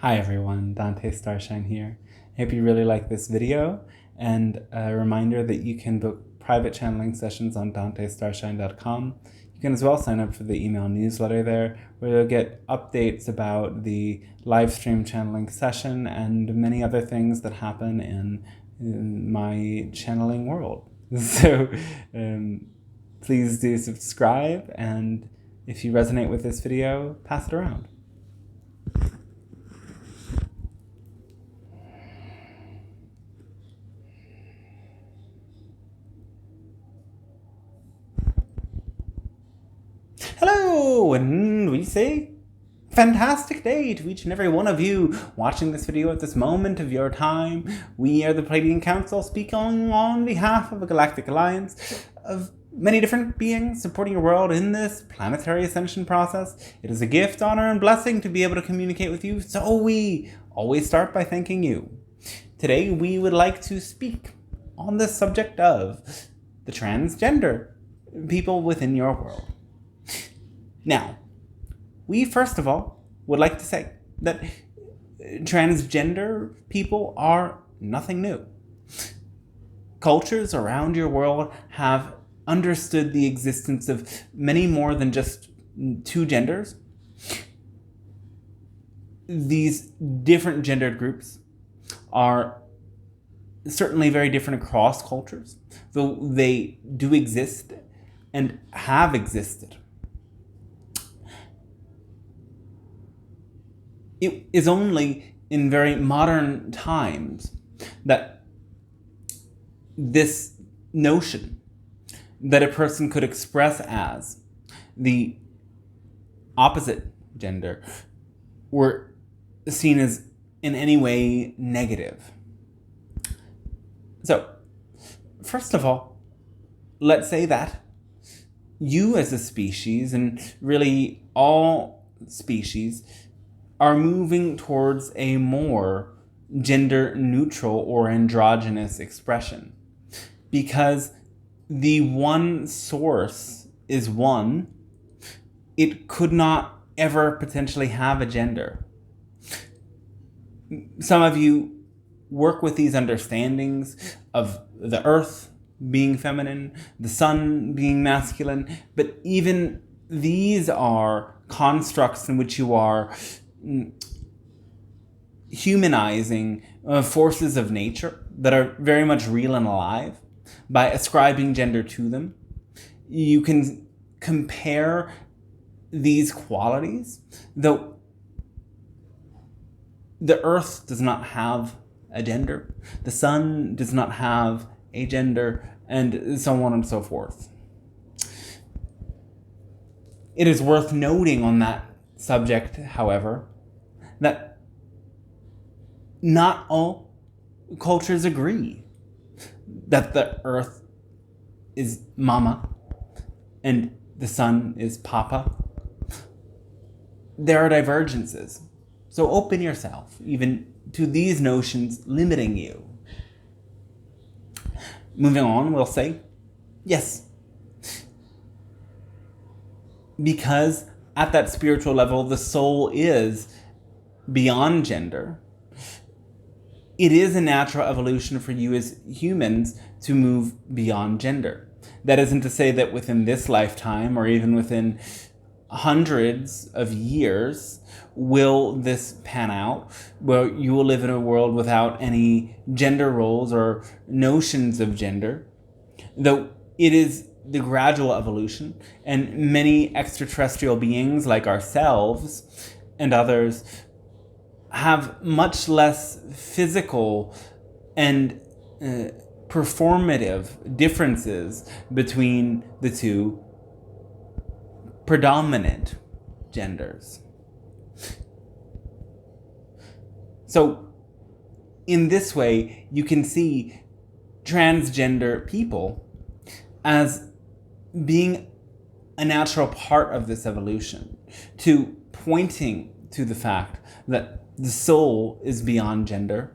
Hi everyone, dantestarshine here. I hope you really like this video, and a reminder that you can book private channeling sessions on dantestarshine.com. You can as well sign up for the email newsletter there, where you'll get updates about the live stream channeling session and many other things that happen in my channeling world. So please do subscribe, and if you resonate with this video, pass it around. Hello, and we say fantastic day to each and every one of you watching this video at this moment of your time. We are the Pleiadian Council, speaking on behalf of a galactic alliance of many different beings supporting your world in this planetary ascension process. It is a gift, honor, and blessing to be able to communicate with you, so we always start by thanking you. Today we would like to speak on the subject of the transgender people within your world. Now, we first of all would like to say that transgender people are nothing new. Cultures around your world have understood the existence of many more than just two genders. These different gendered groups are certainly very different across cultures, though they do exist and have existed. It is only in very modern times that this notion that a person could express as the opposite gender were seen as in any way negative. So, first of all, let's say that you as a species, and really all species, are moving towards a more gender neutral or androgynous expression, because the one source is one. It could not ever potentially have a gender. Some of you work with these understandings of the earth being feminine, the sun being masculine, but even these are constructs in which you are humanizing forces of nature that are very much real and alive by ascribing gender to them. You can compare these qualities, though the earth does not have a gender, the sun does not have a gender, and so on and so forth. It is worth noting on that subject, however, that not all cultures agree that the earth is mama and the sun is papa. There are divergences. So open yourself even to these notions limiting you. Moving on, we'll say, yes, because at that spiritual level, the soul is beyond gender. It is a natural evolution for you as humans to move beyond gender. That isn't to say that within this lifetime, or even within hundreds of years, will this pan out, where you will live in a world without any gender roles or notions of gender, though it is the gradual evolution, and many extraterrestrial beings like ourselves and others have much less physical and performative differences between the two predominant genders. So in this way, you can see transgender people as being a natural part of this evolution, to pointing to the fact that the soul is beyond gender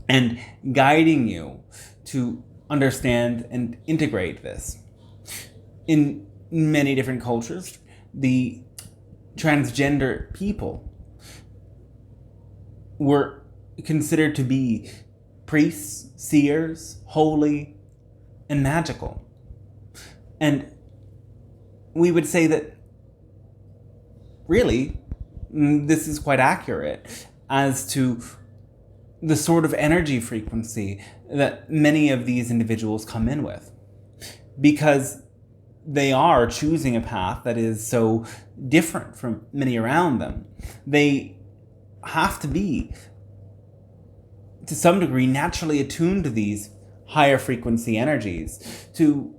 and guiding you to understand and integrate this. In many different cultures, the transgender people were considered to be priests, seers, holy, and magical. And we would say that really this is quite accurate as to the sort of energy frequency that many of these individuals come in with, because they are choosing a path that is so different from many around them. They have to be, to some degree, naturally attuned to these higher frequency energies to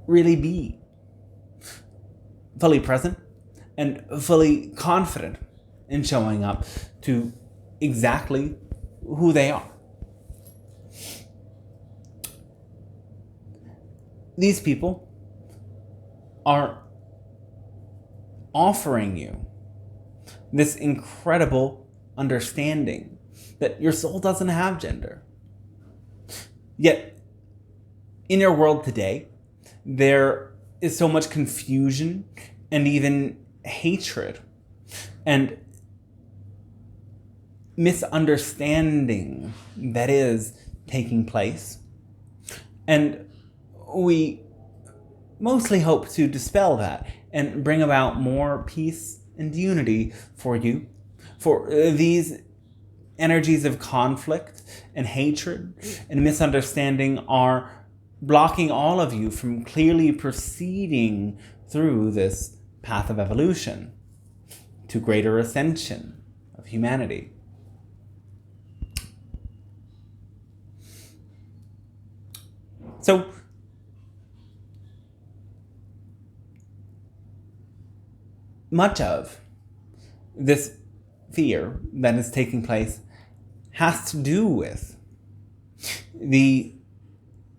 really be fully present and fully confident in showing up to exactly who they are. These people are offering you this incredible understanding that your soul doesn't have gender. Yet, in your world today, there is so much confusion and even hatred and misunderstanding that is taking place. And we mostly hope to dispel that and bring about more peace and unity for you. For these energies of conflict and hatred and misunderstanding are blocking all of you from clearly proceeding through this path of evolution to greater ascension of humanity. So, much of this fear that is taking place has to do with the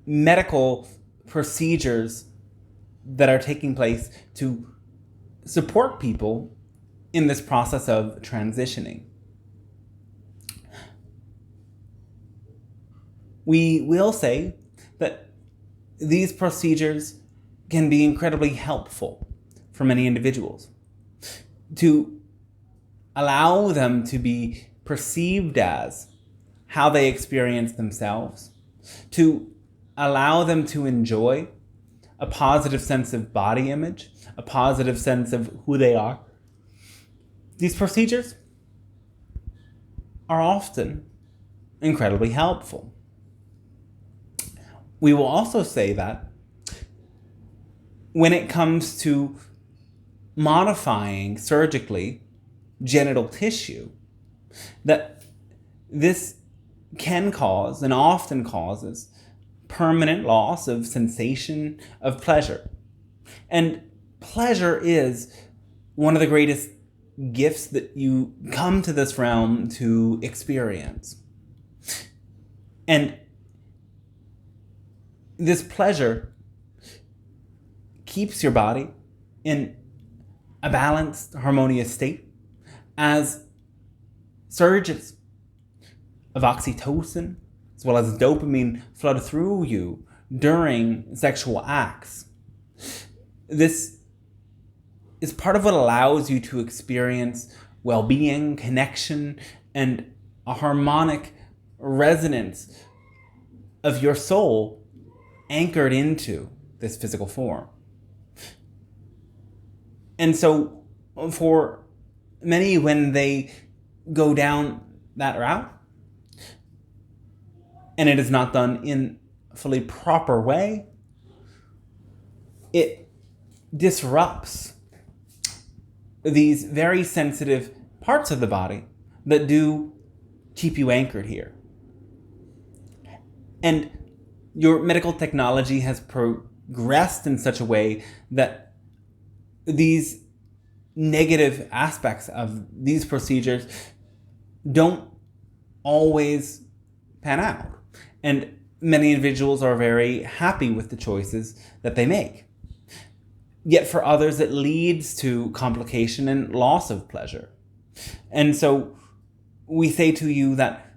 medical procedures that are taking place to support people in this process of transitioning. We will say that these procedures can be incredibly helpful for many individuals to allow them to be perceived as how they experience themselves, to allow them to enjoy a positive sense of body image, a positive sense of who they are. These procedures are often incredibly helpful. We will also say that when it comes to modifying surgically genital tissue, that this can cause and often causes permanent loss of sensation of pleasure. And pleasure is one of the greatest gifts that you come to this realm to experience. And this pleasure keeps your body in a balanced, harmonious state as surges of oxytocin as well as dopamine flood through you during sexual acts. This is part of what allows you to experience well-being, connection, and a harmonic resonance of your soul anchored into this physical form. And so for many, when they go down that route, and it is not done in a fully proper way, it disrupts these very sensitive parts of the body that do keep you anchored here. And your medical technology has progressed in such a way that these negative aspects of these procedures don't always pan out. And many individuals are very happy with the choices that they make. Yet for others, it leads to complication and loss of pleasure. And so we say to you that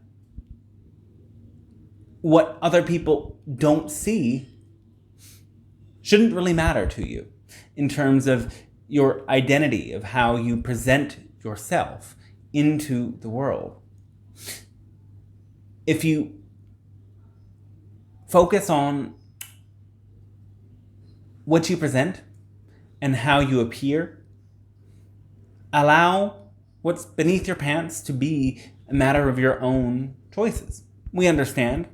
what other people don't see shouldn't really matter to you in terms of your identity, of how you present yourself into the world. If you focus on what you present and how you appear, allow what's beneath your pants to be a matter of your own choices. We understand,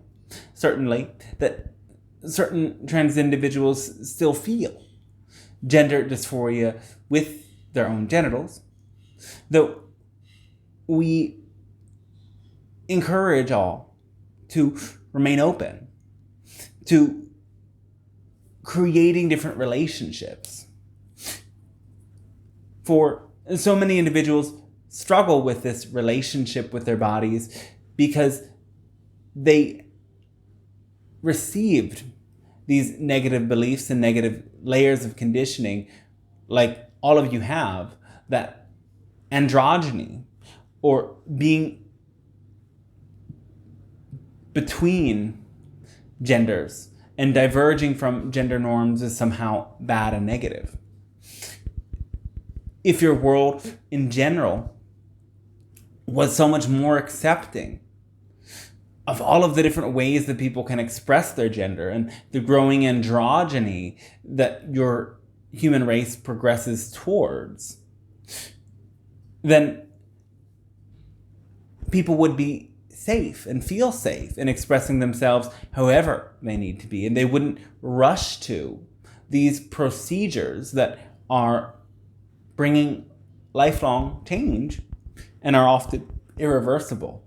certainly, that certain trans individuals still feel gender dysphoria with their own genitals, though we encourage all to remain open to creating different relationships. For so many individuals struggle with this relationship with their bodies because they received these negative beliefs and negative layers of conditioning, like all of you have, that androgyny or being between genders and diverging from gender norms is somehow bad and negative. If your world in general was so much more accepting of all of the different ways that people can express their gender and the growing androgyny that your human race progresses towards, then people would be safe and feel safe in expressing themselves however they need to be. And they wouldn't rush to these procedures that are bringing lifelong change and are often irreversible.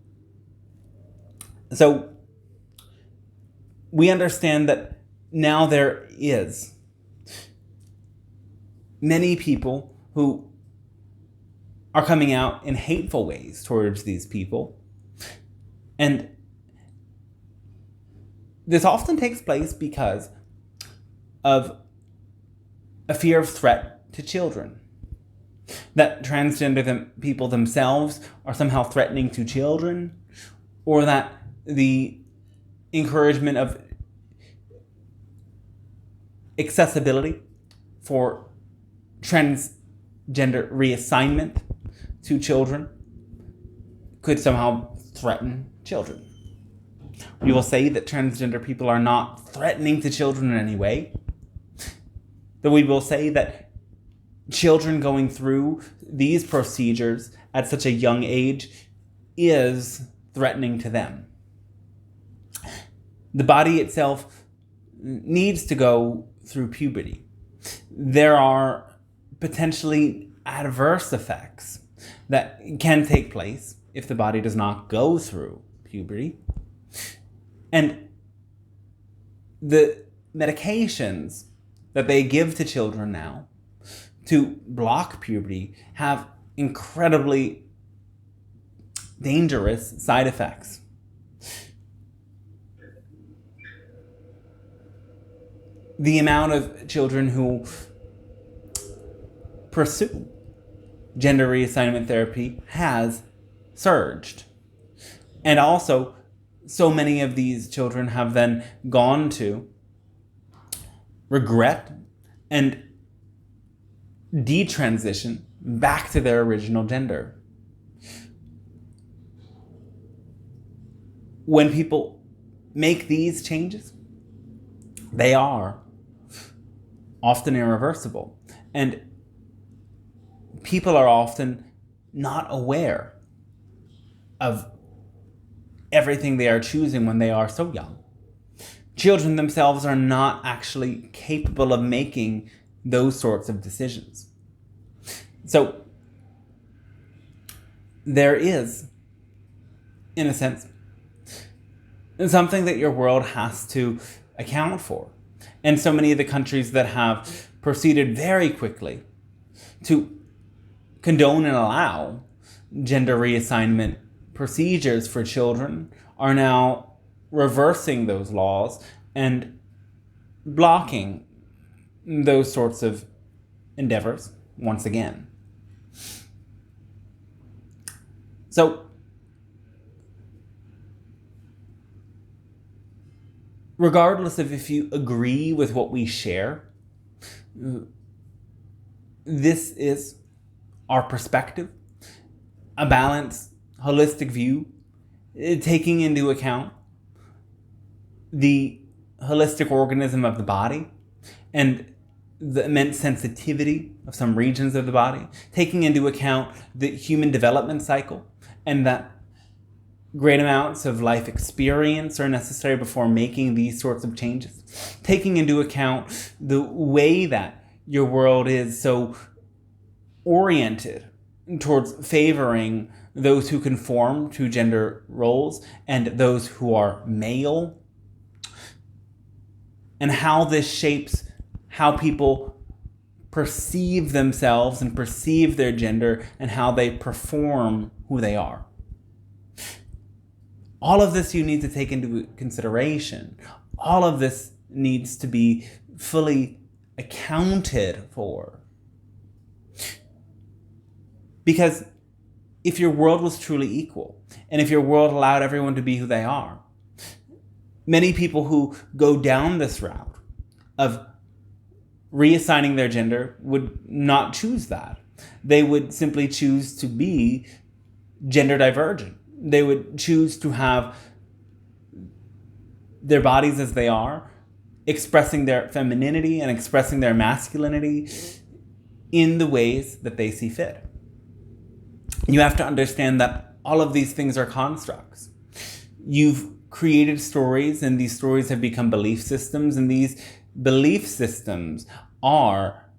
So we understand that now there is many people who are coming out in hateful ways towards these people. And this often takes place because of a fear of threat to children. That transgender people themselves are somehow threatening to children, or that the encouragement of accessibility for transgender reassignment to children could somehow threaten children. We will say that transgender people are not threatening to children in any way. Though we will say that children going through these procedures at such a young age is threatening to them. The body itself needs to go through puberty. There are potentially adverse effects that can take place if the body does not go through puberty. And the medications that they give to children now to block puberty have incredibly dangerous side effects. The amount of children who pursue gender reassignment therapy has surged. And also, so many of these children have then gone to regret and detransition back to their original gender. When people make these changes, they are often irreversible. And people are often not aware of everything they are choosing when they are so young. Children themselves are not actually capable of making those sorts of decisions. So there is, in a sense, something that your world has to account for. And so many of the countries that have proceeded very quickly to condone and allow gender reassignment procedures for children are now reversing those laws and blocking those sorts of endeavors once again. So, regardless of if you agree with what we share, this is our perspective. a balanced, holistic view, taking into account the holistic organism of the body and the immense sensitivity of some regions of the body, taking into account the human development cycle and that great amounts of life experience are necessary before making these sorts of changes, taking into account the way that your world is so oriented towards favoring those who conform to gender roles and those who are male, and how this shapes how people perceive themselves and perceive their gender and how they perform who they are. All of this you need to take into consideration. All of this needs to be fully accounted for. Because if your world was truly equal, and if your world allowed everyone to be who they are, many people who go down this route of reassigning their gender would not choose that. They would simply choose to be gender divergent. They would choose to have their bodies as they are, expressing their femininity and expressing their masculinity in the ways that they see fit. You have to understand that all of these things are constructs. You've created stories, and these stories have become belief systems, and these belief systems are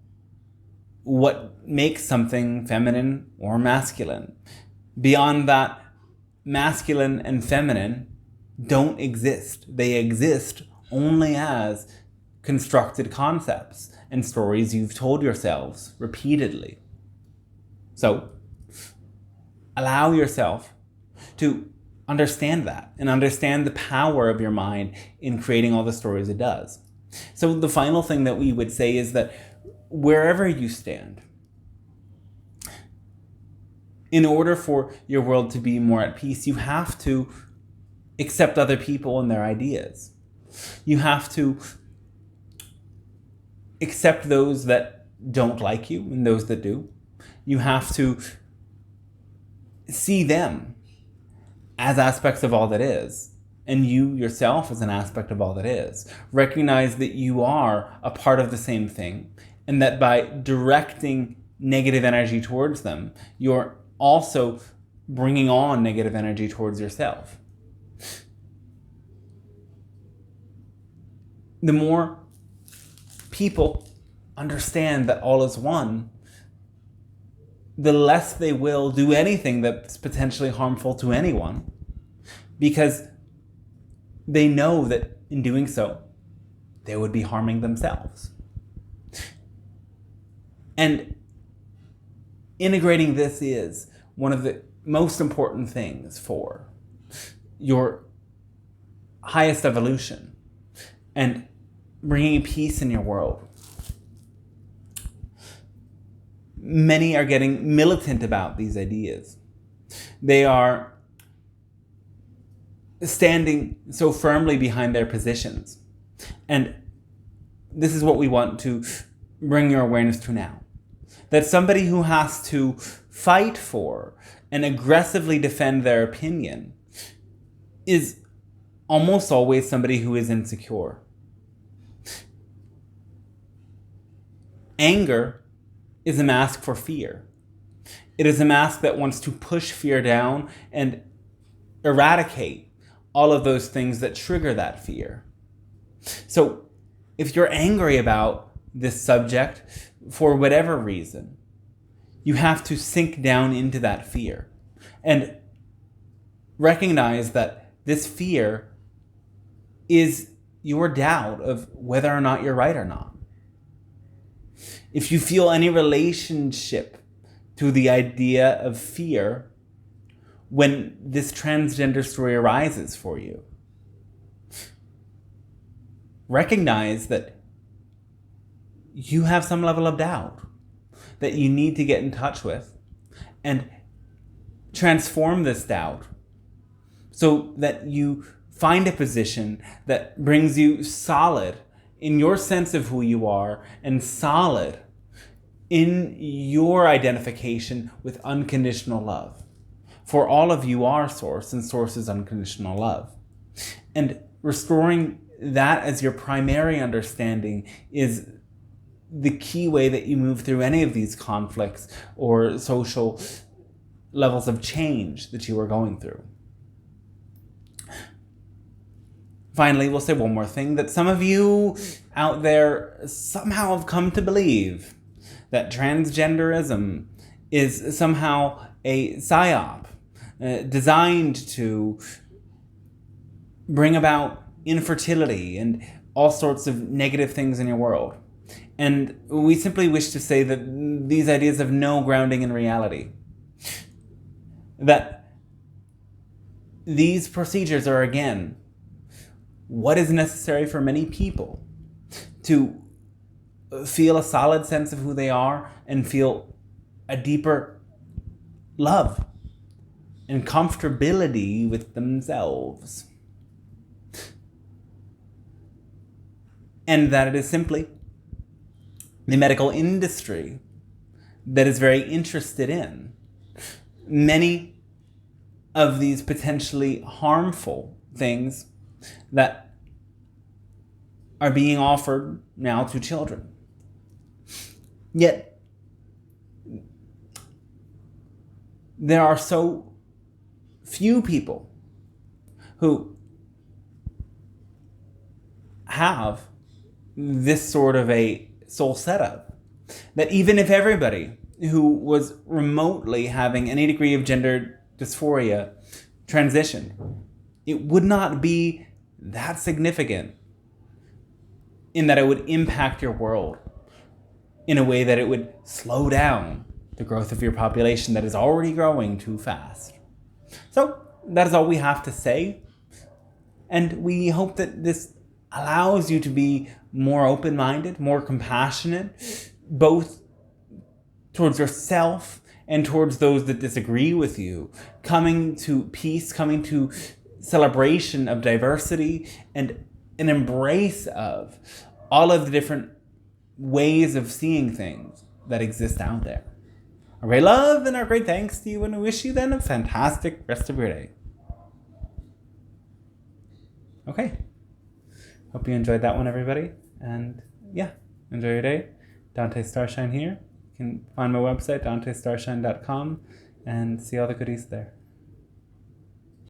what makes something feminine or masculine. Beyond that, masculine and feminine don't exist. They exist only as constructed concepts and stories you've told yourselves repeatedly. So, allow yourself to understand that and understand the power of your mind in creating all the stories it does. So the final thing that we would say is that wherever you stand, in order for your world to be more at peace, you have to accept other people and their ideas. You have to accept those that don't like you and those that do. You have to see them as aspects of all that is, and you yourself as an aspect of all that is. Recognize that you are a part of the same thing, and that by directing negative energy towards them, you're also bringing on negative energy towards yourself. The more people understand that all is one, the less they will do anything that's potentially harmful to anyone, because they know that in doing so, they would be harming themselves. And integrating this is one of the most important things for your highest evolution and bringing peace in your world. Many are getting militant about these ideas. They are standing so firmly behind their positions. And this is what we want to bring your awareness to now. That somebody who has to fight for and aggressively defend their opinion is almost always somebody who is insecure. Anger is a mask for fear. It is a mask that wants to push fear down and eradicate all of those things that trigger that fear. So if you're angry about this subject for whatever reason, you have to sink down into that fear and recognize that this fear is your doubt of whether or not you're right or not. If you feel any relationship to the idea of fear when this transgender story arises for you, recognize that you have some level of doubt that you need to get in touch with and transform this doubt so that you find a position that brings you solid in your sense of who you are and solid in your identification with unconditional love. For all of you are source, and source is unconditional love. And restoring that as your primary understanding is the key way that you move through any of these conflicts or social levels of change that you are going through. Finally, we'll say one more thing, that some of you out there somehow have come to believe that transgenderism is somehow a psyop designed to bring about infertility and all sorts of negative things in your world. And we simply wish to say that these ideas have no grounding in reality. That these procedures are, again, what is necessary for many people to feel a solid sense of who they are and feel a deeper love and comfortability with themselves. And that it is simply the medical industry that is very interested in many of these potentially harmful things that are being offered now to children. Yet, there are so few people who have this sort of a soul setup that even if everybody who was remotely having any degree of gender dysphoria transitioned, it would not be that significant in that it would impact your world in a way that it would slow down the growth of your population that is already growing too fast. So that is all we have to say. And we hope that this allows you to be more open-minded, more compassionate, both towards yourself and towards those that disagree with you, coming to peace, coming to celebration of diversity and an embrace of all of the different ways of seeing things that exist out there. Our great love and our great thanks to you, and we wish you then a fantastic rest of your day. Okay. Hope you enjoyed that one, everybody. And yeah, enjoy your day. Dante Starshine here. You can find my website, dantestarshine.com, and see all the goodies there.